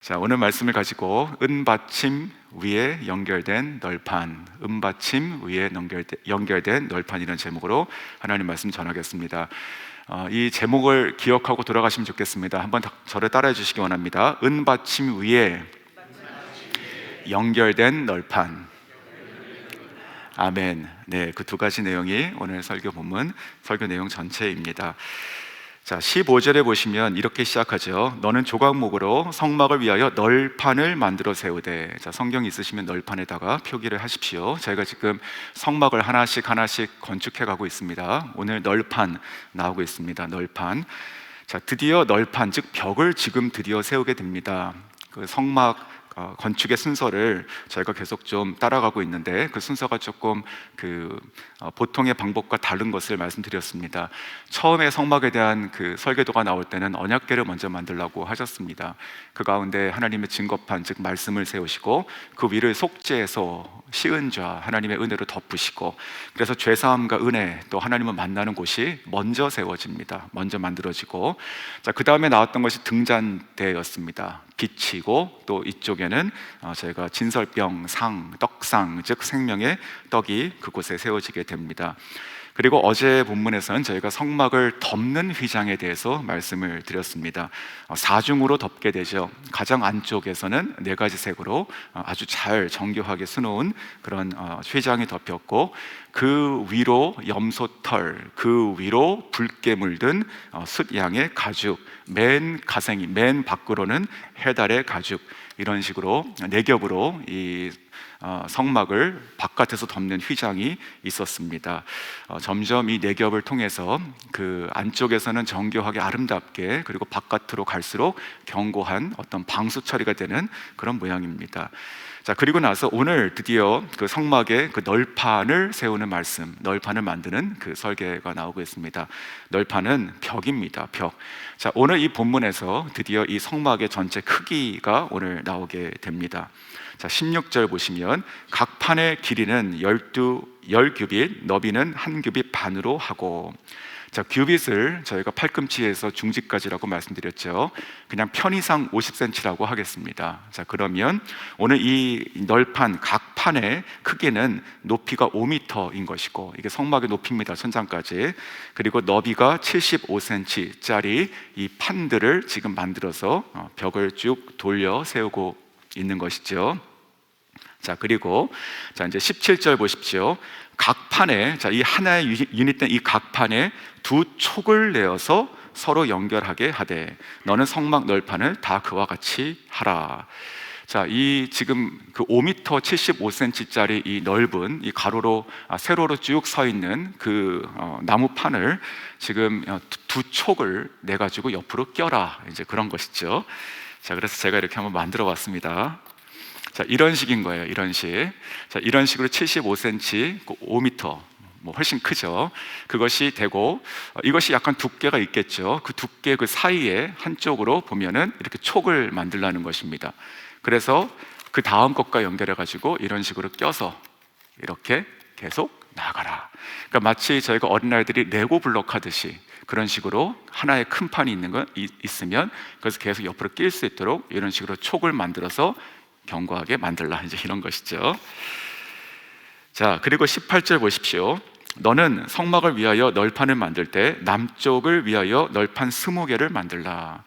자, 오늘 말씀을 가지고 은받침 위에 연결된 널판, 은받침 위에 연결된 널판이라는 제목으로 하나님 말씀 전하겠습니다. 이 제목을 기억하고 돌아가시면 좋겠습니다. 한번 저를 따라해 주시기 원합니다. 은받침 위에 연결된 널판. 아멘. 네, 그 두 가지 내용이 오늘 설교 본문, 설교 내용 전체입니다. 자, 15절에 보시면 이렇게 시작하죠. 너는 조각목으로 성막을 위하여 널판을 만들어 세우되. 자, 성경 있으시면 널판에다가 표기를 하십시오. 저희가 지금 성막을 하나씩 건축해 가고 있습니다. 오늘 널판 나오고 있습니다. 널판. 자, 드디어 널판, 즉 벽을 지금 드디어 세우게 됩니다. 그 성막 건축의 순서를 저희가 계속 좀 따라가고 있는데 그 순서가 조금 보통의 방법과 다른 것을 말씀드렸습니다. 처음에 성막에 대한 그 설계도가 나올 때는 언약궤를 먼저 만들라고 하셨습니다. 그 가운데 하나님의 증거판, 즉 말씀을 세우시고 그 위를 속죄해서 시은 죄 하나님의 은혜로 덮으시고, 그래서 죄사함과 은혜 또 하나님을 만나는 곳이 먼저 세워집니다. 먼저 만들어지고, 자, 그 다음에 나왔던 것이 등잔대였습니다. 빛이고 또 이쪽에는 저희가 진설병 상, 떡상, 즉 생명의 떡이 그곳에 세워지게 됩니다. 그리고 어제 본문에서는 저희가 성막을 덮는 휘장에 대해서 말씀을 드렸습니다. 사중으로 덮게 되죠. 가장 안쪽에서는 네 가지 색으로 아주 잘 정교하게 수놓은 그런 휘장이 덮였고, 그 위로 염소털, 그 위로 붉게 물든 숫양의 가죽, 맨 가생이, 맨 밖으로는 해달의 가죽, 이런 식으로 네 겹으로 이 성막을 바깥에서 덮는 휘장이 있었습니다. 점점 이 네 겹을 통해서 그 안쪽에서는 정교하게 아름답게, 그리고 바깥으로 갈수록 견고한 어떤 방수 처리가 되는 그런 모양입니다. 자, 그리고 나서 오늘 드디어 그 성막의 그 널판을 세우는 말씀, 널판을 만드는 그 설계가 나오고 있습니다. 널판은 벽입니다. 벽. 자, 오늘 이 본문에서 드디어 이 성막의 전체 크기가 오늘 나오게 됩니다. 자, 16절 보시면 각 판의 길이는 10규빗, 너비는 1규빗 반으로 하고. 자, 규빗을 저희가 팔꿈치에서 중지까지라고 말씀드렸죠. 그냥 편의상 50cm라고 하겠습니다. 자, 그러면 오늘 이 널판 각 판의 크기는 높이가 5m인 것이고, 이게 성막의 높이입니다. 천장까지. 그리고 너비가 75cm짜리 이 판들을 지금 만들어서 벽을 쭉 돌려 세우고 있는 것이죠. 자, 그리고 이제 17절 보십시오. 각 판에, 이 하나의 유닛된 이 각 판에 두 촉을 내어서 서로 연결하게 하되 너는 성막 널판을 다 그와 같이 하라. 자, 이 지금 그 5m 75cm짜리 이 넓은 이 가로로 세로로 쭉 서 있는 그 나무판을 지금 두 촉을 내 가지고 옆으로 껴라, 이제 그런 것이죠. 자, 그래서 제가 이렇게 한번 만들어 봤습니다. 자, 이런 식인 거예요. 이런 식. 자, 이런 식으로 75cm, 5m, 뭐 훨씬 크죠. 그것이 되고, 이것이 약간 두께가 있겠죠. 그 두께 그 사이에 한쪽으로 보면은 이렇게 촉을 만들라는 것입니다. 그래서 그 다음 것과 연결해 가지고 이런 식으로 껴서 이렇게 계속 나가라. 그러니까 마치 저희가 어린아이들이 레고 블록 하듯이 그런 식으로 하나의 큰 판이 있는 거 있으면 그래서 계속 옆으로 낄 수 있도록 이런 식으로 촉을 만들어서 견고하게 만들라, 이제 이런 것이죠. 자, 그리고 18절 보십시오. 너는 성막을 위하여 널판을 만들 때 남쪽을 위하여 널판 20개를 만들라.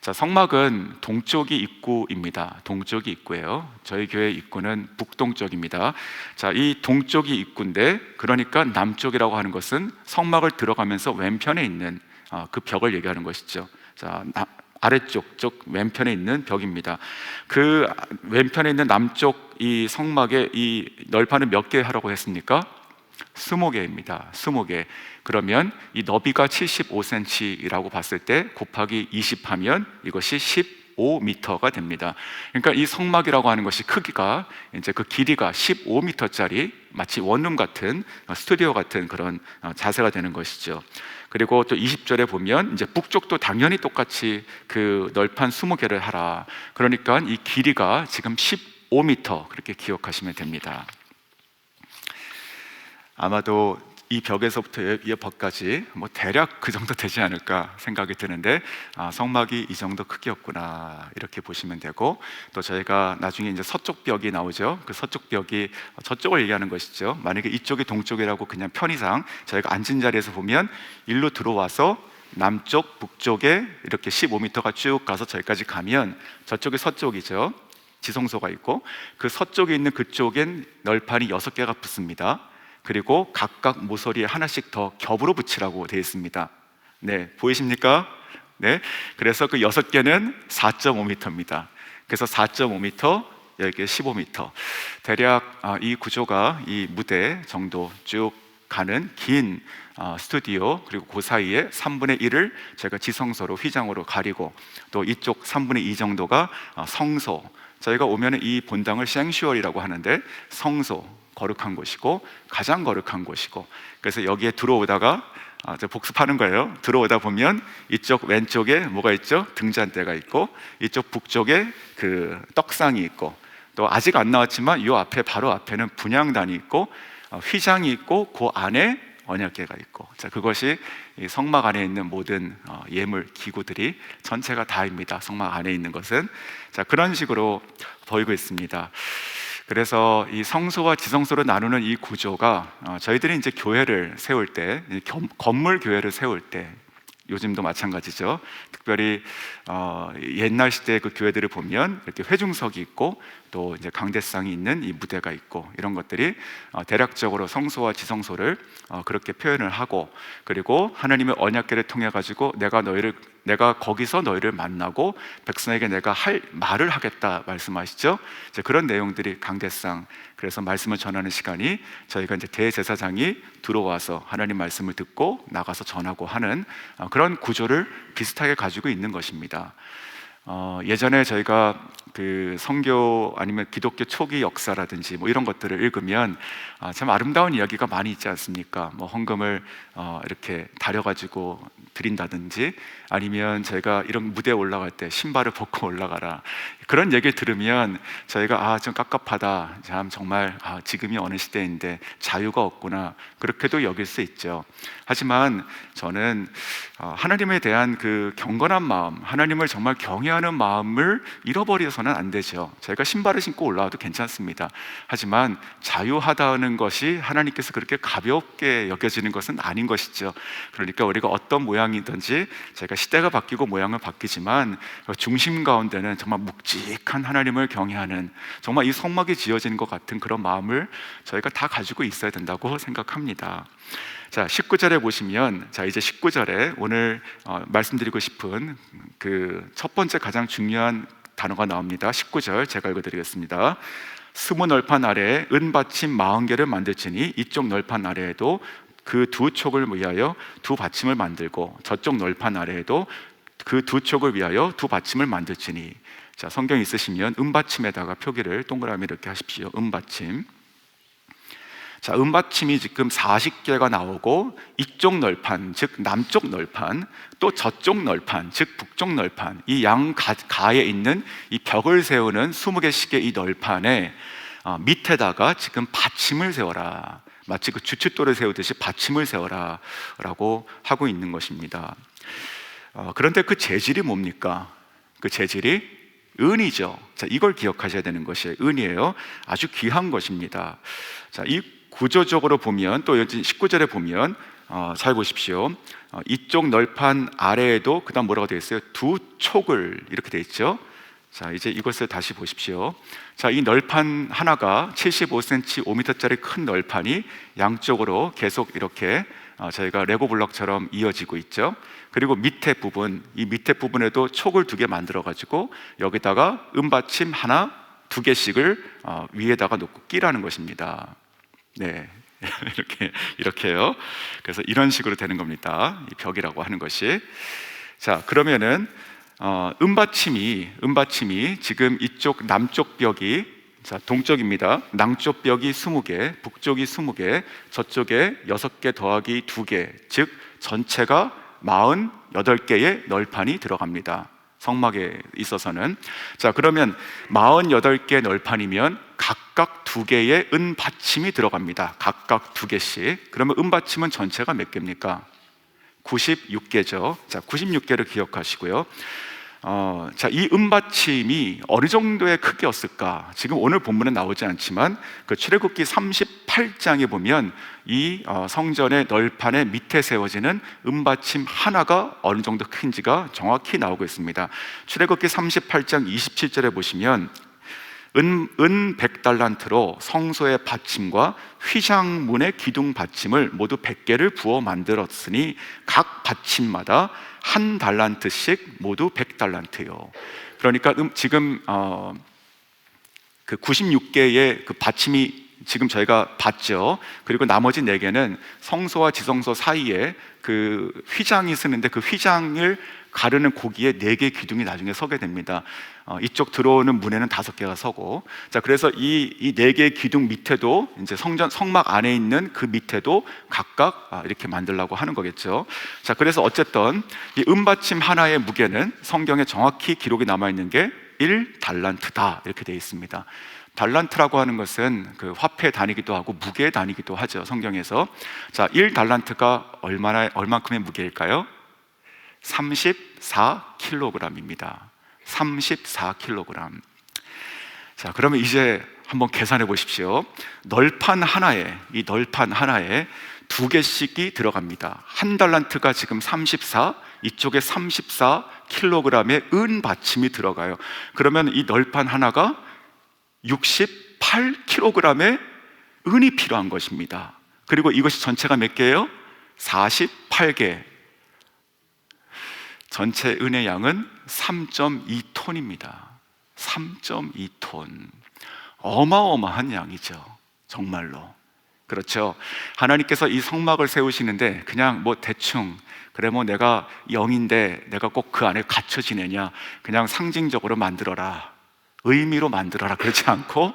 자, 성막은 동쪽이 입구입니다. 동쪽이 입구예요. 저희 교회 입구는 북동쪽입니다. 자, 이 동쪽이 입구인데, 그러니까 남쪽이라고 하는 것은 성막을 들어가면서 왼편에 있는 그 벽을 얘기하는 것이죠. 자, 아래쪽 왼편에 있는 벽입니다. 그 왼편에 있는 남쪽 이 성막의 이 널판은 몇 개 하라고 했습니까? 20개입니다. 20개. 그러면 이 너비가 75cm라고 봤을 때 곱하기 20 하면 이것이 15m가 됩니다. 그러니까 이 성막이라고 하는 것이 크기가 이제 그 길이가 15m짜리 마치 원룸 같은 스튜디오 같은 그런 자세가 되는 것이죠. 그리고 또 20절에 보면 이제 북쪽도 당연히 똑같이 그 널판 20개를 하라. 그러니까 이 길이가 지금 15m, 그렇게 기억하시면 됩니다. 아마도 이 벽에서부터 이 벽까지 뭐 대략 그 정도 되지 않을까 생각이 드는데, 성막이 이 정도 크기였구나 이렇게 보시면 되고, 또 저희가 나중에 이제 서쪽 벽이 나오죠. 그 서쪽 벽이 저쪽을 얘기하는 것이죠. 만약에 이쪽이 동쪽이라고 그냥 편의상 저희가 앉은 자리에서 보면 일로 들어와서 남쪽, 북쪽에 이렇게 15m가 쭉 가서 저기까지 가면 저쪽이 서쪽이죠. 지성소가 있고, 그 서쪽에 있는 그쪽엔 널판이 6개가 붙습니다. 그리고 각각 모서리에 하나씩 더 겹으로 붙이라고 되어 있습니다. 네, 보이십니까? 네, 그래서 그 6개는 4.5m입니다. 그래서 4.5m, 여기 15m. 대략 이 구조가 이 무대 정도 쭉 가는 긴 스튜디오, 그리고 그 사이에 3분의 1을 제가 지성소로, 휘장으로 가리고, 또 이쪽 3분의 2 정도가 성소. 저희가 오면 이 본당을 생슈얼이라고 하는데, 성소, 거룩한 곳이고 가장 거룩한 곳이고, 그래서 여기에 들어오다가 복습하는 거예요. 들어오다 보면 이쪽 왼쪽에 뭐가 있죠? 등잔대가 있고, 이쪽 북쪽에 그 떡상이 있고, 또 아직 안 나왔지만 이 앞에, 바로 앞에는 분향단이 있고, 휘장이 있고, 그 안에 언약궤가 있고, 자, 그것이 이 성막 안에 있는 모든 예물 기구들이 전체가 다입니다. 성막 안에 있는 것은. 자, 그런 식으로 보이고 있습니다. 그래서 이 성소와 지성소로 나누는 이 구조가, 저희들이 이제 교회를 세울 때, 건물 교회를 세울 때, 요즘도 마찬가지죠. 특별히 옛날 시대 그 교회들을 보면 이렇게 회중석이 있고, 또 이제 강대상이 있는 이 무대가 있고, 이런 것들이 대략적으로 성소와 지성소를 그렇게 표현을 하고, 그리고 하나님의 언약궤를 통해 가지고 내가 거기서 너희를 만나고 백성에게 내가 할 말을 하겠다 말씀하시죠. 이제 그런 내용들이 강대상. 그래서 말씀을 전하는 시간이 저희가 이제 대제사장이 들어와서 하나님 말씀을 듣고 나가서 전하고 하는 그런 구조를 비슷하게 가지고 있는 것입니다. 예전에 저희가 그 성교 아니면 기독교 초기 역사라든지 뭐 이런 것들을 읽으면 참 아름다운 이야기가 많이 있지 않습니까? 뭐 헌금을 이렇게 다려가지고 드린다든지, 아니면 저희가 이런 무대에 올라갈 때 신발을 벗고 올라가라, 그런 얘기를 들으면 저희가 좀 깝깝하다, 참 정말 지금이 어느 시대인데 자유가 없구나, 그렇게도 여길 수 있죠. 하지만 저는 하나님에 대한 그 경건한 마음, 하나님을 정말 경외하는 마음을 잃어버려서는 안 되죠. 저희가 신발을 신고 올라와도 괜찮습니다. 하지만 자유하다는 것이 하나님께서 그렇게 가볍게 여겨지는 것은 아닌 것이죠. 그러니까 우리가 어떤 모양이든지, 저희가 시대가 바뀌고 모양은 바뀌지만 중심 가운데는 정말 묵직한 하나님을 경외하는, 정말 이 성막이 지어지는 것 같은 그런 마음을 저희가 다 가지고 있어야 된다고 생각합니다. 자, 19절에 보시면, 자, 이제 19절에 오늘 말씀드리고 싶은 그 첫 번째 가장 중요한 단어가 나옵니다. 19절 제가 읽어드리겠습니다. 스무 널판 아래에 은받침 40개를 만들지니 이쪽 널판 아래에도 그 두 촉을 위하여 두 받침을 만들고, 저쪽 널판 아래에도 그 두 촉을 위하여 두 받침을 만들지니. 자, 성경 있으시면 은받침에다가 표기를 동그라미 이렇게 하십시오. 은받침. 자, 은받침이 지금 40개가 나오고, 이쪽 널판, 즉 남쪽 널판, 또 저쪽 널판, 즉 북쪽 널판, 이 양 가에 있는 이 벽을 세우는 20개씩의 이 널판에 밑에다가 지금 받침을 세워라, 마치 그 주춧돌을 세우듯이 받침을 세워라 라고 하고 있는 것입니다. 그런데 그 재질이 뭡니까? 그 재질이 은이죠. 자, 이걸 기억하셔야 되는 것이 은이에요. 아주 귀한 것입니다. 자, 이 구조적으로 보면, 또 여기 19절에 보면 잘 보십시오. 이쪽 널판 아래에도 그 다음 뭐라고 되어 있어요? 두 촉을, 이렇게 되어 있죠. 자, 이제 이것을 다시 보십시오. 자, 이 널판 하나가 75cm, 5m짜리 큰 널판이 양쪽으로 계속 이렇게 저희가 레고 블럭처럼 이어지고 있죠. 그리고 밑에 부분, 이 밑에 부분에도 촉을 2개 만들어 가지고 여기다가 은받침 하나, 2개씩을 위에다가 놓고 끼라는 것입니다. 네, 이렇게요. 그래서 이런 식으로 되는 겁니다. 이 벽이라고 하는 것이. 자, 그러면은 은받침이 지금 이쪽 남쪽 벽이, 자, 동쪽입니다. 남쪽 벽이 20개, 북쪽이 20개, 저쪽에 6개 더하기 2개, 즉 전체가 48개의 널판이 들어갑니다. 성막에 있어서는. 자, 그러면 48개 널판이면 각각 두 개의 은 받침이 들어갑니다. 각각 두 개씩. 그러면 은 받침은 전체가 몇 개입니까? 96개죠. 자, 96개를 기억하시고요. 이 은받침이 어느 정도의 크기였을까? 지금 오늘 본문에 나오지 않지만 그 출애굽기 38장에 보면 이 성전의 널판의 밑에 세워지는 은받침 하나가 어느 정도 큰지가 정확히 나오고 있습니다. 출애굽기 38장 27절에 보시면 은 100달란트로 성소의 받침과 휘장문의 기둥 받침을 모두 100개를 부어 만들었으니 각 받침마다 한 달란트씩 모두 100달란트요. 그러니까 지금 그 96개의 그 받침이 지금 저희가 봤죠. 그리고 나머지 4개는 성소와 지성소 사이에 그 휘장이 쓰는데 그 휘장을 가르는 고기에 4개의 기둥이 나중에 서게 됩니다. 이쪽 들어오는 문에는 5개가 서고, 자, 그래서 이 4개의 기둥 밑에도 이제 성막 안에 있는 그 밑에도 각각 이렇게 만들려고 하는 거겠죠. 자, 그래서 어쨌든 이 은받침 하나의 무게는 성경에 정확히 기록이 남아 있는 게 1달란트다 이렇게 되어 있습니다. 달란트라고 하는 것은 그 화폐 단위기도 하고 무게 단위기도 하죠, 성경에서. 자, 1달란트가 얼만큼의 무게일까요? 34kg입니다. 34kg. 자, 그러면 이제 한번 계산해 보십시오. 널판 하나에, 이 널판 하나에 2개씩이 들어갑니다. 한 달란트가 지금 34, 이쪽에 34kg의 은 받침이 들어가요. 그러면 이 널판 하나가 68kg의 은이 필요한 것입니다. 그리고 이것이 전체가 몇 개예요? 48개. 전체 은의 양은 3.2톤입니다. 3.2톤. 어마어마한 양이죠. 정말로. 그렇죠. 하나님께서 이 성막을 세우시는데 그냥 뭐 대충, 그래 뭐 내가 영인데 내가 꼭 그 안에 갇혀 지내냐, 그냥 상징적으로 만들어라, 의미로 만들어라, 그렇지 않고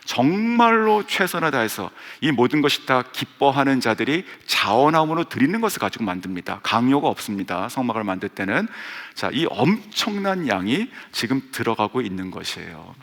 정말로 최선을 다해서 이 모든 것이 다 기뻐하는 자들이 자원함으로 드리는 것을 가지고 만듭니다. 강요가 없습니다, 성막을 만들 때는. 자, 이 엄청난 양이 지금 들어가고 있는 것이에요.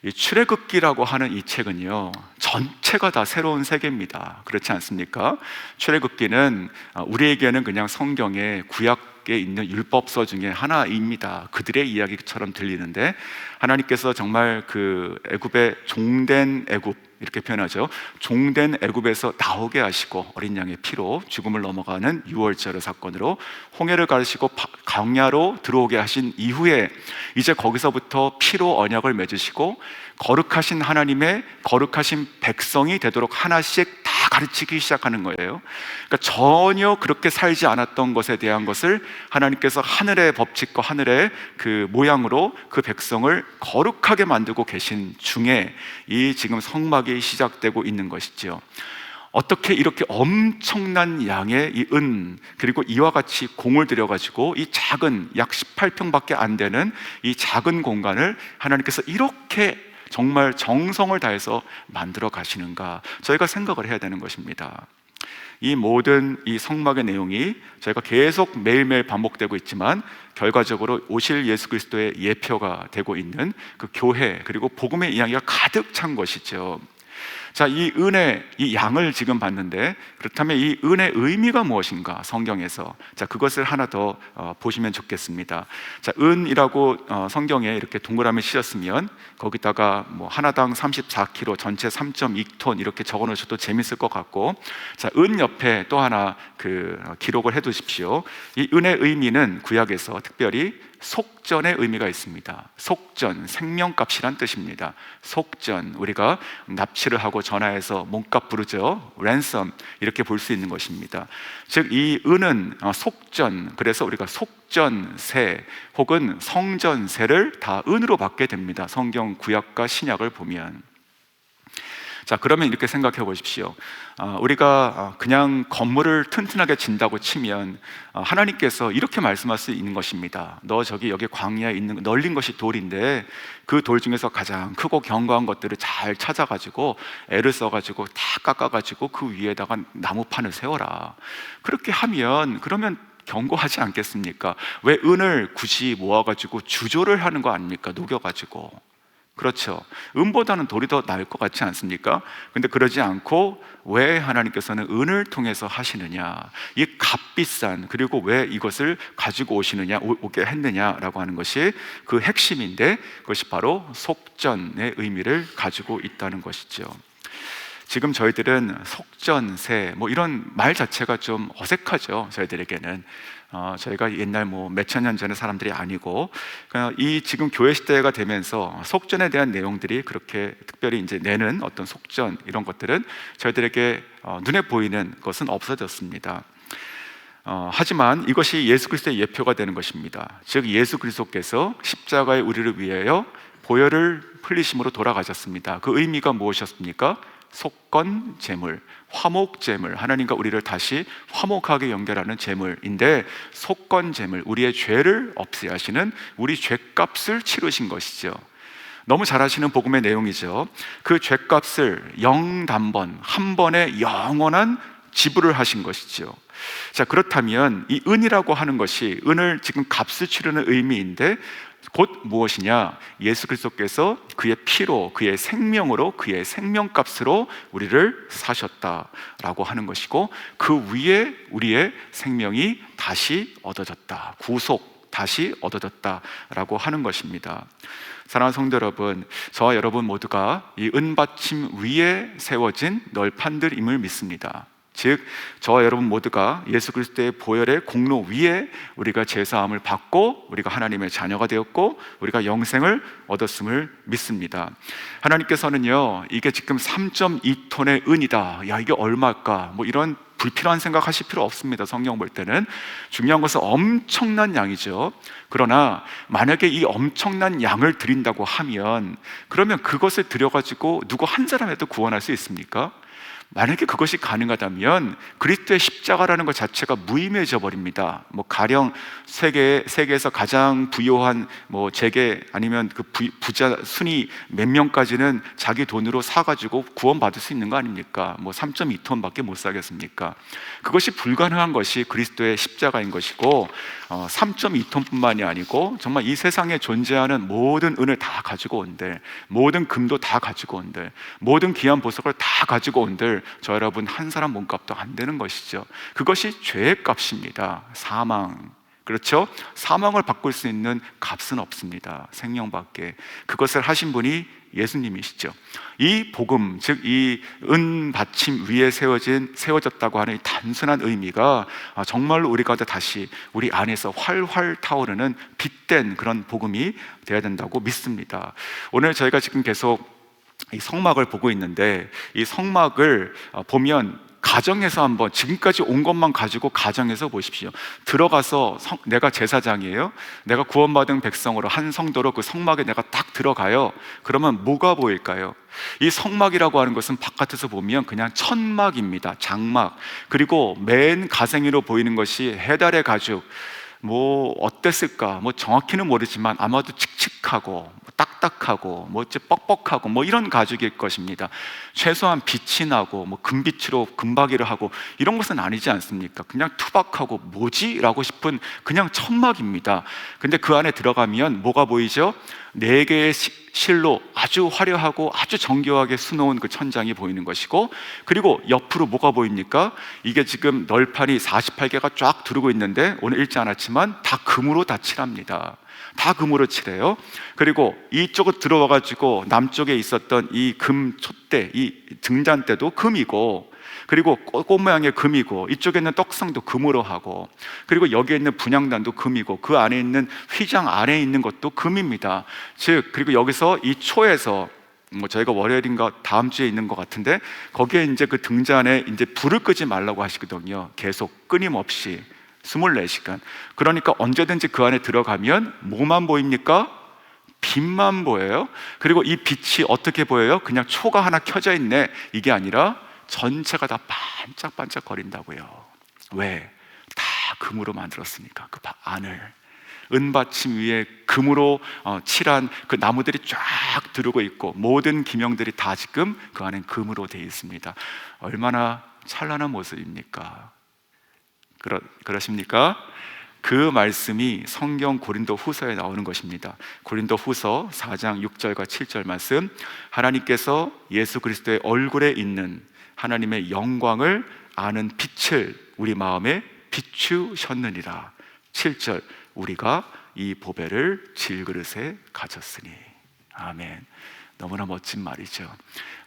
이 출애굽기라고 하는 이 책은요, 전체가 다 새로운 세계입니다. 그렇지 않습니까? 출애굽기는 우리에게는 그냥 성경의 구약에 있는 율법서 중에 하나입니다. 그들의 이야기처럼 들리는데, 하나님께서 정말 그 애굽의 종된 애굽, 이렇게 표현하죠. 종된 애굽에서 나오게 하시고 어린 양의 피로 죽음을 넘어가는 유월절 사건으로 홍해를 가르시고 광야로 들어오게 하신 이후에 이제 거기서부터 피로 언약을 맺으시고 거룩하신 하나님의 거룩하신 백성이 되도록 하나씩 다 가르치기 시작하는 거예요. 그러니까 전혀 그렇게 살지 않았던 것에 대한 것을 하나님께서 하늘의 법칙과 하늘의 그 모양으로 그 백성을 거룩하게 만들고 계신 중에 이 지금 성막이 시작되고 있는 것이죠. 어떻게 이렇게 엄청난 양의 이 은, 그리고 이와 같이 공을 들여가지고 이 작은 약 18평밖에 안 되는 이 작은 공간을 하나님께서 이렇게 정말 정성을 다해서 만들어 가시는가, 저희가 생각을 해야 되는 것입니다. 이 모든 이 성막의 내용이 저희가 계속 매일매일 반복되고 있지만 결과적으로 오실 예수 그리스도의 예표가 되고 있는 그 교회, 그리고 복음의 이야기가 가득 찬 것이죠. 자, 이 은의 이 양을 지금 봤는데, 그렇다면 이 은의 의미가 무엇인가, 성경에서. 자, 그것을 하나 더 보시면 좋겠습니다. 자, 은이라고 성경에 이렇게 동그라미 씌었으면 거기다가 뭐 하나당 34kg, 전체 3.2톤 이렇게 적어 놓으셔도 재밌을 것 같고, 자, 은 옆에 또 하나 그 기록을 해 두십시오. 이 은의 의미는 구약에서 특별히 속전의 의미가 있습니다. 속전, 생명값이란 뜻입니다. 속전, 우리가 납치를 하고 전화해서 몸값 부르죠. 랜섬, 이렇게 볼 수 있는 것입니다. 즉, 이 은은 속전, 그래서 우리가 속전세 혹은 성전세를 다 은으로 받게 됩니다. 성경 구약과 신약을 보면. 자, 그러면 이렇게 생각해 보십시오. 우리가 그냥 건물을 튼튼하게 진다고 치면 하나님께서 이렇게 말씀할 수 있는 것입니다. 너 저기 여기 광야에 있는 널린 것이 돌인데 그 돌 중에서 가장 크고 견고한 것들을 잘 찾아가지고 애를 써가지고 다 깎아가지고 그 위에다가 나무판을 세워라. 그렇게 하면 그러면 견고하지 않겠습니까? 왜 은을 굳이 모아가지고 주조를 하는 거 아닙니까? 녹여가지고. 그렇죠. 은보다는 돌이 더 나을 것 같지 않습니까? 근데 그러지 않고 왜 하나님께서는 은을 통해서 하시느냐, 이 값비싼, 그리고 왜 이것을 가지고 오게 했느냐라고 하는 것이 그 핵심인데, 그것이 바로 속전의 의미를 가지고 있다는 것이죠. 지금 저희들은 속전세 뭐 이런 말 자체가 좀 어색하죠. 저희들에게는 저희가 옛날 뭐 몇천 년 전의 사람들이 아니고, 이 지금 교회 시대가 되면서 속전에 대한 내용들이 그렇게 특별히 이제 내는 어떤 속전 이런 것들은 저희들에게 눈에 보이는 것은 없어졌습니다. 하지만 이것이 예수 그리스도의 예표가 되는 것입니다. 즉 예수 그리스도께서 십자가에 우리를 위하여 보혈을 흘리심으로 돌아가셨습니다. 그 의미가 무엇이었습니까? 속건 제물, 화목 제물, 하나님과 우리를 다시 화목하게 연결하는 제물인데, 속건 제물, 우리의 죄를 없애야 하시는, 우리 죄값을 치르신 것이죠. 너무 잘 아시는 복음의 내용이죠. 그 죄값을 영단번, 한 번에 영원한 지불을 하신 것이죠. 자, 그렇다면 이 은이라고 하는 것이, 은을 지금 값을 치르는 의미인데 곧 무엇이냐? 예수 그리스도께서 그의 피로, 그의 생명으로, 그의 생명값으로 우리를 사셨다라고 하는 것이고, 그 위에 우리의 생명이 다시 얻어졌다, 구속 다시 얻어졌다라고 하는 것입니다. 사랑하는 성도 여러분, 저와 여러분 모두가 이 은받침 위에 세워진 널판들임을 믿습니다. 즉 저와 여러분 모두가 예수 그리스도의 보혈의 공로 위에 우리가 제사함을 받고 우리가 하나님의 자녀가 되었고 우리가 영생을 얻었음을 믿습니다. 하나님께서는요, 이게 지금 3.2톤의 은이다, 야 이게 얼마일까, 뭐 이런 불필요한 생각하실 필요 없습니다. 성경 볼 때는 중요한 것은 엄청난 양이죠. 그러나 만약에 이 엄청난 양을 드린다고 하면, 그러면 그것을 드려가지고 누구 한 사람이라도 구원할 수 있습니까? 만약에 그것이 가능하다면 그리스도의 십자가라는 것 자체가 무의미해져 버립니다. 뭐 가령 세계에서 가장 부유한 뭐 재계 아니면 그 부자 순위 몇 명까지는 자기 돈으로 사가지고 구원받을 수 있는 거 아닙니까? 뭐 3.2톤밖에 못 사겠습니까? 그것이 불가능한 것이 그리스도의 십자가인 것이고, 3.2톤뿐만이 아니고 정말 이 세상에 존재하는 모든 은을 다 가지고 온들, 모든 금도 다 가지고 온들, 모든 귀한 보석을 다 가지고 온들, 저 여러분 한 사람 몸값도 안 되는 것이죠. 그것이 죄의 값입니다. 사망, 그렇죠? 사망을 바꿀 수 있는 값은 없습니다. 생명밖에. 그것을 하신 분이 예수님이시죠. 이 복음, 즉 이 은받침 위에 세워졌다고 하는 이 단순한 의미가 정말로 우리 가운데 다시 우리 안에서 활활 타오르는 빛된 그런 복음이 되어야 된다고 믿습니다. 오늘 저희가 지금 계속 이 성막을 보고 있는데, 이 성막을 보면 가정에서 한번 지금까지 온 것만 가지고 가정에서 보십시오. 들어가서 내가 제사장이에요. 내가 구원받은 백성으로 한 성도로 그 성막에 내가 딱 들어가요. 그러면 뭐가 보일까요? 이 성막이라고 하는 것은 바깥에서 보면 그냥 천막입니다. 장막. 그리고 맨 가생이로 보이는 것이 해달의 가죽. 뭐 어땠을까? 뭐 정확히는 모르지만 아마도 칙칙하고 딱딱하고 뭐 뻑뻑하고 뭐 이런 가죽일 것입니다. 최소한 빛이 나고 뭐 금빛으로 금박이를 하고 이런 것은 아니지 않습니까? 그냥 투박하고 뭐지? 라고 싶은 그냥 천막입니다. 근데 그 안에 들어가면 뭐가 보이죠? 4개의 실로 아주 화려하고 아주 정교하게 수놓은 그 천장이 보이는 것이고, 그리고 옆으로 뭐가 보입니까? 이게 지금 널판이 48개가 쫙 두르고 있는데 오늘 읽지 않았지만 다 금으로 다 칠합니다. 다 금으로 칠해요. 그리고 이쪽으로 들어와가지고 남쪽에 있었던 이 금 촛대, 이 등잔대도 금이고, 그리고 꽃 모양의 금이고, 이쪽에 있는 떡상도 금으로 하고, 그리고 여기에 있는 분향단도 금이고, 그 안에 있는 휘장 안에 있는 것도 금입니다. 즉, 그리고 여기서 이 초에서 뭐 저희가 월요일인가 다음 주에 있는 것 같은데, 거기에 이제 그 등잔에 이제 불을 끄지 말라고 하시거든요. 계속 끊임없이 24시간. 그러니까 언제든지 그 안에 들어가면 뭐만 보입니까? 빛만 보여요. 그리고 이 빛이 어떻게 보여요? 그냥 초가 하나 켜져 있네, 이게 아니라 전체가 다 반짝반짝 거린다고요. 왜? 다 금으로 만들었으니까. 그 안을 은받침 위에 금으로 칠한 그 나무들이 쫙 두르고 있고, 모든 기명들이 다 지금 그 안엔 금으로 되어 있습니다. 얼마나 찬란한 모습입니까? 그러십니까? 그 말씀이 성경 고린도 후서에 나오는 것입니다. 고린도 후서 4장 6절과 7절 말씀, 하나님께서 예수 그리스도의 얼굴에 있는 하나님의 영광을 아는 빛을 우리 마음에 비추셨느니라. 7절, 우리가 이 보배를 질그릇에 가졌으니. 아멘. 너무나 멋진 말이죠.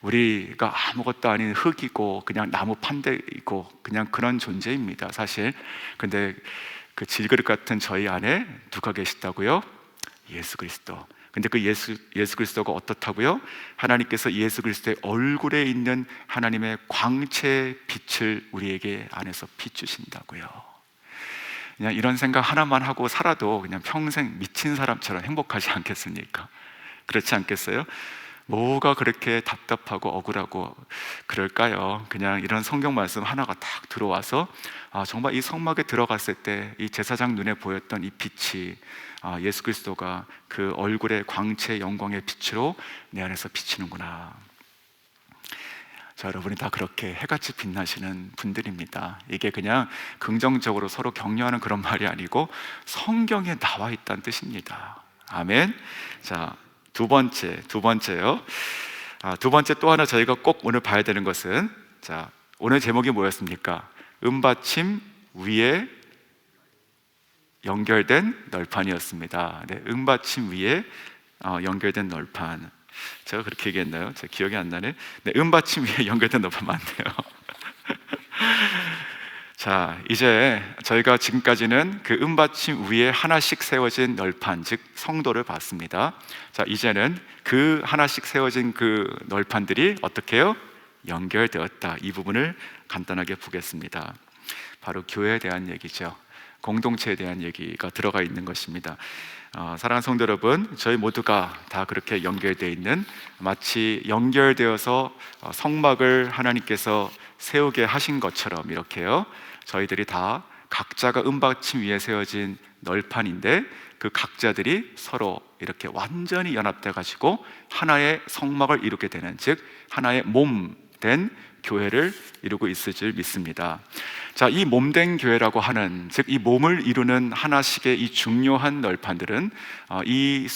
우리가 아무것도 아닌 흙이고 그냥 나무 판대이고 그냥 그런 존재입니다, 사실. 근데 그 질그릇 같은 저희 안에 누가 계시다고요? 예수 그리스도. 근데 그 예수 그리스도가 어떻다고요? 하나님께서 예수 그리스도의 얼굴에 있는 하나님의 광채의 빛을 우리에게 안에서 비추신다고요. 그냥 이런 생각 하나만 하고 살아도 그냥 평생 미친 사람처럼 행복하지 않겠습니까? 그렇지 않겠어요? 뭐가 그렇게 답답하고 억울하고 그럴까요? 그냥 이런 성경 말씀 하나가 딱 들어와서 정말 이 성막에 들어갔을 때 이 제사장 눈에 보였던 이 빛이 예수 그리스도가 그 얼굴의 광채 영광의 빛으로 내 안에서 비치는구나. 자, 여러분이 다 그렇게 해같이 빛나시는 분들입니다. 이게 그냥 긍정적으로 서로 격려하는 그런 말이 아니고 성경에 나와 있다는 뜻입니다. 아멘. 자, 두 번째요. 두 번째 또 하나 저희가 꼭 오늘 봐야 되는 것은, 자, 오늘 제목이 뭐였습니까? 은받침 위에 연결된 널판이었습니다. 네, 은받침 위에 연결된 널판. 제가 그렇게 얘기했나요? 제 기억이 안 나네. 네, 은받침 위에 연결된 널판 맞네요. 자, 이제 저희가 지금까지는 그 은받침 위에 하나씩 세워진 널판, 즉 성도를 봤습니다. 자, 이제는 그 하나씩 세워진 그 널판들이 어떻게 해요? 연결되었다. 이 부분을 간단하게 보겠습니다. 바로 교회에 대한 얘기죠. 공동체에 대한 얘기가 들어가 있는 것입니다. 사랑하는 성도 여러분, 저희 모두가 다 그렇게 연결되어 있는, 마치 연결되어서 성막을 하나님께서 세우게 하신 것처럼 이렇게요, 저희들이 다 각자가 은받침 위에 세워진 널판인데 그 각자들이 서로 이렇게 완전히 연합돼 가지고 하나의 성막을 이루게 되는, 즉 하나의 몸 된 교회를 이루고 있을 줄 믿습니다. 자, 이 몸된 교회라고 하는, 즉 이 몸을 이루는 하나씩의 이 중요한 널판들은 이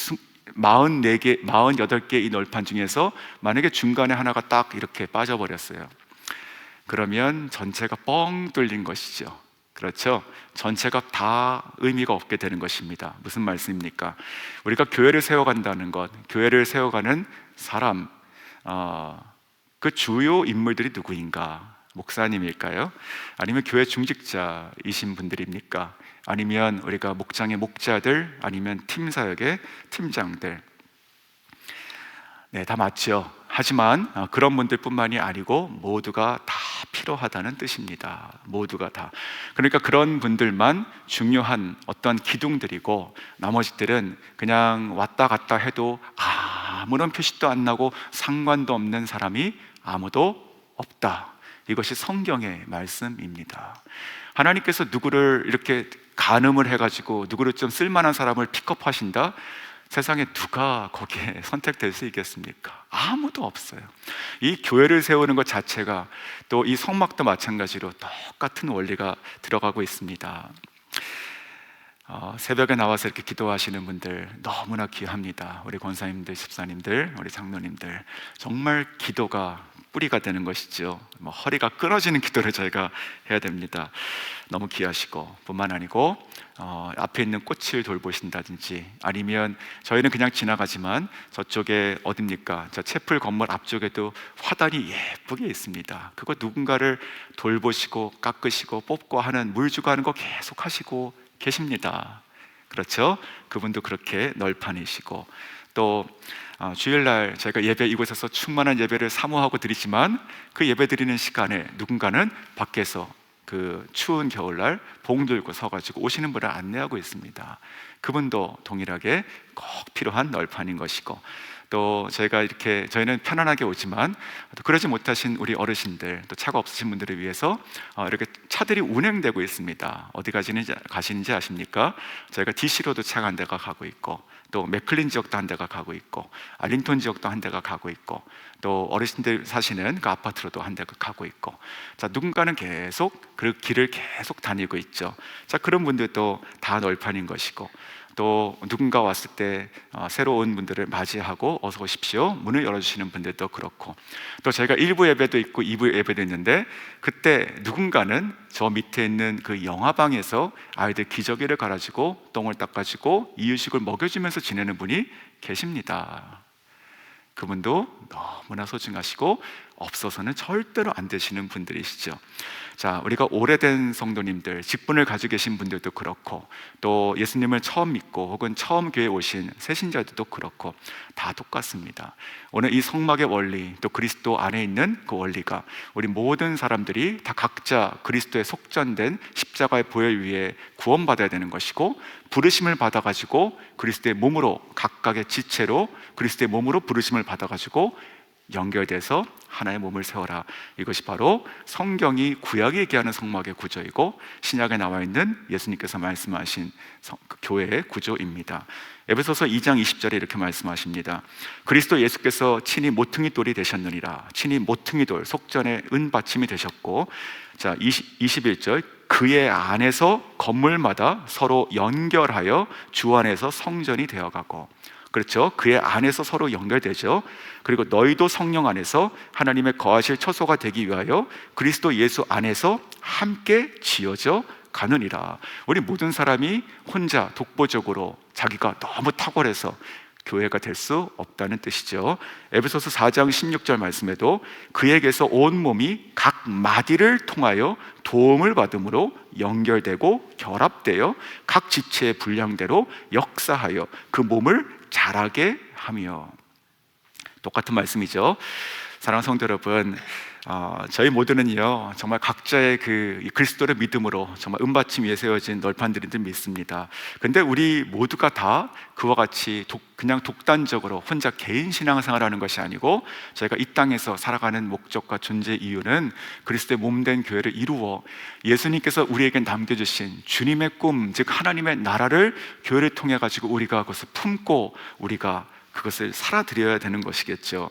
44개, 48개 이 널판 중에서 만약에 중간에 하나가 딱 이렇게 빠져버렸어요. 그러면 전체가 뻥 뚫린 것이죠. 그렇죠? 전체가 다 의미가 없게 되는 것입니다. 무슨 말씀입니까? 우리가 교회를 세워간다는 것, 교회를 세워가는 사람, 그 주요 인물들이 누구인가? 목사님일까요? 아니면 교회 중직자이신 분들입니까? 아니면 우리가 목장의 목자들, 아니면 팀 사역의 팀장들? 네, 다 맞죠. 하지만 그런 분들뿐만이 아니고 모두가 다 필요하다는 뜻입니다. 모두가 다. 그러니까 그런 분들만 중요한 어떤 기둥들이고, 나머지들은 그냥 왔다 갔다 해도 아무런 표시도 안 나고 상관도 없는 사람이 아무도 없다. 이것이 성경의 말씀입니다. 하나님께서 누구를 이렇게 간음을 해가지고 누구를 좀 쓸만한 사람을 픽업하신다? 세상에 누가 거기에 선택될 수 있겠습니까? 아무도 없어요. 이 교회를 세우는 것 자체가, 또 이 성막도 마찬가지로 똑같은 원리가 들어가고 있습니다. 새벽에 나와서 이렇게 기도하시는 분들 너무나 귀합니다. 우리 권사님들, 집사님들, 우리 장로님들, 정말 기도가 뿌리가 되는 것이죠. 허리가 끊어지는 기도를 저희가 해야 됩니다. 너무 귀하시고, 뿐만 아니고 앞에 있는 꽃을 돌보신다든지, 아니면 저희는 그냥 지나가지만 저쪽에 어딥니까? 저 채플 건물 앞쪽에도 화단이 예쁘게 있습니다. 그거 누군가를 돌보시고 깎으시고 뽑고 하는, 물 주고 하는 거 계속 하시고 계십니다. 그렇죠? 그분도 그렇게 널판이시고, 또 주일날 저희가 예배, 이곳에서 충만한 예배를 사모하고 드리지만 그 예배 드리는 시간에 누군가는 밖에서 그 추운 겨울날 봉 들고 서가지고 오시는 분을 안내하고 있습니다. 그분도 동일하게 꼭 필요한 널판인 것이고, 또 저희가 이렇게, 저희는 편안하게 오지만 또 그러지 못하신 우리 어르신들, 또 차가 없으신 분들을 위해서 이렇게 차들이 운행되고 있습니다. 어디 가시는지 아십니까? 저희가 DC로도 차가 한 대가 가고 있고, 또 맥클린 지역도 한 대가 가고 있고, 알링턴 지역도 한 대가 가고 있고, 또 어르신들 사시는 그 아파트로도 한 대가 가고 있고, 자, 누군가는 계속 그 길을 계속 다니고 있죠. 자, 그런 분들도 다 널판인 것이고, 또 누군가 왔을 때 새로 온 분들을 맞이하고 어서 오십시오 문을 열어주시는 분들도 그렇고, 또 저희가 1부 예배도 있고 2부 예배도 있는데, 그때 누군가는 저 밑에 있는 그 영화방에서 아이들 기저귀를 갈아주고 똥을 닦아주고 이유식을 먹여주면서 지내는 분이 계십니다. 그분도 너무나 소중하시고 없어서는 절대로 안 되시는 분들이시죠. 자, 우리가 오래된 성도님들, 직분을 가지고 계신 분들도 그렇고, 또 예수님을 처음 믿고 혹은 처음 교회에 오신 새신자들도 그렇고 다 똑같습니다. 오늘 이 성막의 원리, 또 그리스도 안에 있는 그 원리가 우리 모든 사람들이 다 각자 그리스도의 속전된 십자가의 보혈 위에 구원받아야 되는 것이고, 부르심을 받아가지고 그리스도의 몸으로, 각각의 지체로 그리스도의 몸으로 부르심을 받아가지고 연결돼서 하나의 몸을 세워라. 이것이 바로 성경이 구약에 얘기하는 성막의 구조이고, 신약에 나와 있는 예수님께서 말씀하신 그 교회의 구조입니다. 에베소서 2장 20절에 이렇게 말씀하십니다. 그리스도 예수께서 친히 모퉁이 돌이 되셨느니라. 친히 모퉁이 돌, 속전의 은받침이 되셨고, 자, 21절, 그의 안에서 건물마다 서로 연결하여 주 안에서 성전이 되어가고, 그렇죠? 그의 안에서 서로 연결되죠. 그리고 너희도 성령 안에서 하나님의 거하실 처소가 되기 위하여 그리스도 예수 안에서 함께 지어져 가느니라. 우리 모든 사람이 혼자 독보적으로 자기가 너무 탁월해서 교회가 될 수 없다는 뜻이죠. 에베소서 4장 16절 말씀에도 그에게서 온 몸이 각 마디를 통하여 도움을 받음으로 연결되고 결합되어 각 지체의 분량대로 역사하여 그 몸을 자라게 하며. 똑같은 말씀이죠. 사랑하는 성도 여러분, 저희 모두는요 정말 각자의 그 그리스도를 믿음으로 정말 은받침 위에 세워진 널판들인 줄 믿습니다. 근데 우리 모두가 다 그와 같이 그냥 독단적으로 혼자 개인 신앙생활하는 것이 아니고, 저희가 이 땅에서 살아가는 목적과 존재 이유는 그리스도의 몸된 교회를 이루어 예수님께서 우리에게 남겨주신 주님의 꿈, 즉 하나님의 나라를 교회를 통해 가지고 우리가 그것을 품고 우리가 그것을 살아드려야 되는 것이겠죠.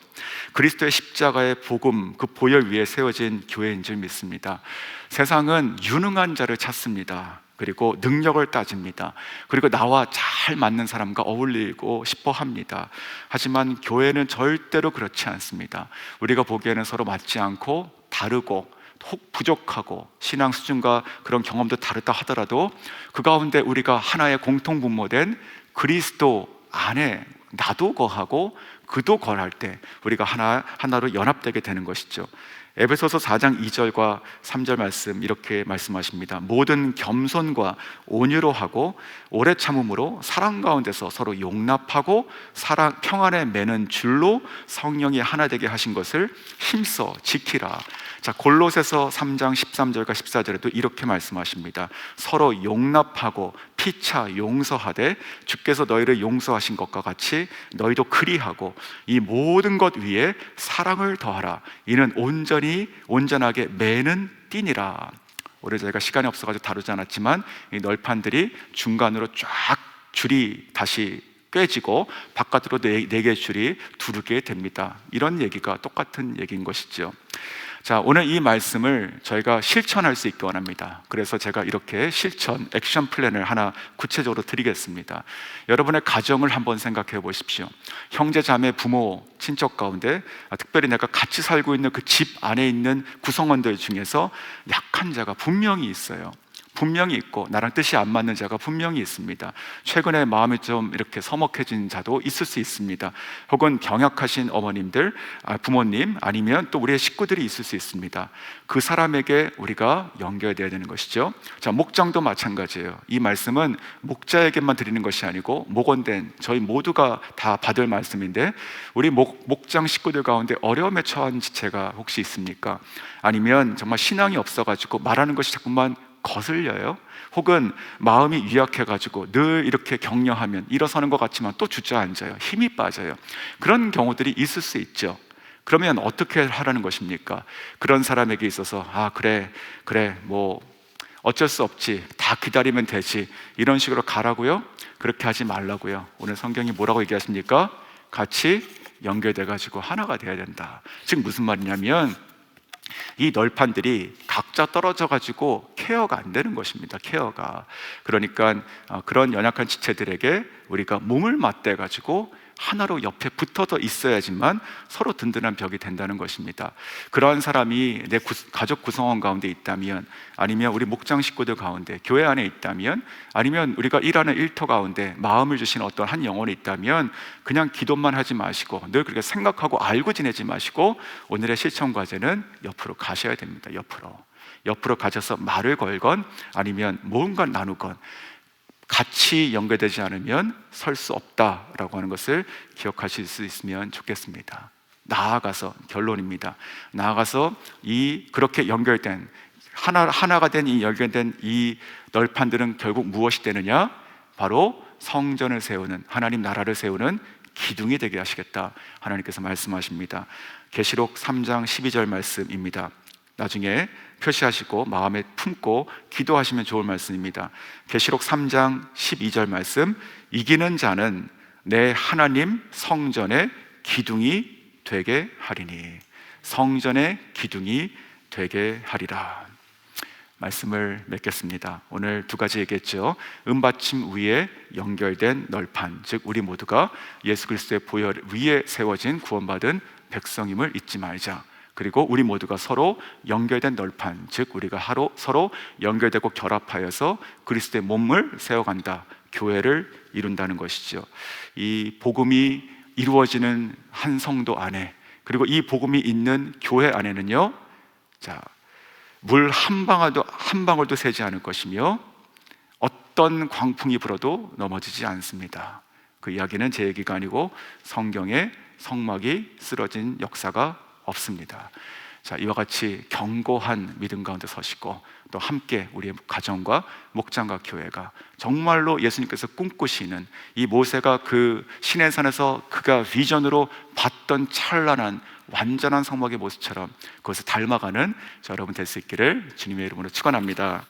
그리스도의 십자가의 복음, 그 보혈 위에 세워진 교회인 줄 믿습니다. 세상은 유능한 자를 찾습니다. 그리고 능력을 따집니다. 그리고 나와 잘 맞는 사람과 어울리고 싶어 합니다. 하지만 교회는 절대로 그렇지 않습니다. 우리가 보기에는 서로 맞지 않고 다르고 혹 부족하고 신앙 수준과 그런 경험도 다르다 하더라도, 그 가운데 우리가 하나의 공통분모된 그리스도 안에 나도 거하고 그도 거할 때 우리가 하나로 연합되게 되는 것이죠. 에베소서 4장 2절과 3절 말씀 이렇게 말씀하십니다. 모든 겸손과 온유로 하고 오래 참음으로 사랑 가운데서 서로 용납하고 사랑 평안에 매는 줄로 성령이 하나 되게 하신 것을 힘써 지키라. 자, 골로새서 3장 13절과 14절에도 이렇게 말씀하십니다. 서로 용납하고 피차 용서하되 주께서 너희를 용서하신 것과 같이 너희도 그리하고 이 모든 것 위에 사랑을 더하라. 이는 온전하게 매는 띠니라. 오늘 저희가 시간이 없어가지고 다루지 않았지만 이 널판들이 중간으로 쫙 줄이 다시 꿰지고 바깥으로 네 개의 줄이 두르게 됩니다. 이런 얘기가 똑같은 얘기인 것이죠. 자, 오늘 이 말씀을 저희가 실천할 수 있기 원합니다. 그래서 제가 이렇게 실천, 액션 플랜을 하나 구체적으로 드리겠습니다. 여러분의 가정을 한번 생각해 보십시오. 형제, 자매, 부모, 친척 가운데 특별히 내가 같이 살고 있는 그 집 안에 있는 구성원들 중에서 약한 자가 분명히 있어요. 분명히 있고 나랑 뜻이 안 맞는 자가 분명히 있습니다. 최근에 마음이 좀 이렇게 서먹해진 자도 있을 수 있습니다. 혹은 병약하신 어머님들, 부모님, 아니면 또 우리의 식구들이 있을 수 있습니다. 그 사람에게 우리가 연결되어야 되는 것이죠. 자, 목장도 마찬가지예요. 이 말씀은 목자에게만 드리는 것이 아니고 목원된 저희 모두가 다 받을 말씀인데, 우리 목장 식구들 가운데 어려움에 처한 지체가 혹시 있습니까? 아니면 정말 신앙이 없어가지고 말하는 것이 자꾸만 거슬려요? 혹은 마음이 유약해가지고 늘 이렇게 격려하면 일어서는 것 같지만 또 주저앉아요. 힘이 빠져요. 그런 경우들이 있을 수 있죠. 그러면 어떻게 하라는 것입니까? 그런 사람에게 있어서 그래 뭐 어쩔 수 없지, 다 기다리면 되지, 이런 식으로 가라고요? 그렇게 하지 말라고요. 오늘 성경이 뭐라고 얘기하십니까? 같이 연결돼 가지고 하나가 돼야 된다. 즉 무슨 말이냐면 이 널판들이 각자 떨어져 가지고 케어가 안 되는 것입니다. 케어가. 그러니까 그런 연약한 지체들에게 우리가 몸을 맞대 가지고 하나로 옆에 붙어서 있어야지만 서로 든든한 벽이 된다는 것입니다. 그러한 사람이 내 가족 구성원 가운데 있다면, 아니면 우리 목장 식구들 가운데, 교회 안에 있다면, 아니면 우리가 일하는 일터 가운데 마음을 주신 어떤 한 영혼이 있다면 그냥 기도만 하지 마시고 늘 그렇게 생각하고 알고 지내지 마시고 오늘의 실천 과제는 옆으로 가셔야 됩니다. 옆으로 가셔서 말을 걸건 아니면 뭔가 나누건 같이 연결되지 않으면 설 수 없다라고 하는 것을 기억하실 수 있으면 좋겠습니다. 나아가서, 결론입니다. 나아가서 그렇게 연결된 하나가 된 이 연결된 이 널판들은 결국 무엇이 되느냐? 바로 성전을 세우는, 하나님 나라를 세우는 기둥이 되게 하시겠다, 하나님께서 말씀하십니다. 계시록 3장 12절 말씀입니다. 나중에 표시하시고 마음에 품고 기도하시면 좋을 말씀입니다. 계시록 3장 12절 말씀, 이기는 자는 내 하나님 성전의 기둥이 되게 하리니, 성전의 기둥이 되게 하리라. 말씀을 맺겠습니다. 오늘 두 가지 얘기했죠. 은받침 위에 연결된 널판, 즉 우리 모두가 예수 그리스도의 보혈 위에 세워진 구원받은 백성임을 잊지 말자. 그리고 우리 모두가 서로 연결된 널판, 즉 우리가 서로 연결되고 결합하여서 그리스도의 몸을 세워간다, 교회를 이룬다는 것이죠. 이 복음이 이루어지는 한 성도 안에, 그리고 이 복음이 있는 교회 안에는요, 물 한 방울도 새지 않을 것이며 어떤 광풍이 불어도 넘어지지 않습니다. 그 이야기는 제 얘기가 아니고 성경에 성막이 쓰러진 역사가 없습니다. 이와 같이 견고한 믿음 가운데 서시고 또 함께 우리의 가정과 목장과 교회가 정말로 예수님께서 꿈꾸시는 이 모세가 그 시내산에서 그가 비전으로 봤던 찬란한 완전한 성막의 모습처럼 그것을 닮아가는 여러분 될 수 있기를 주님의 이름으로 축원합니다.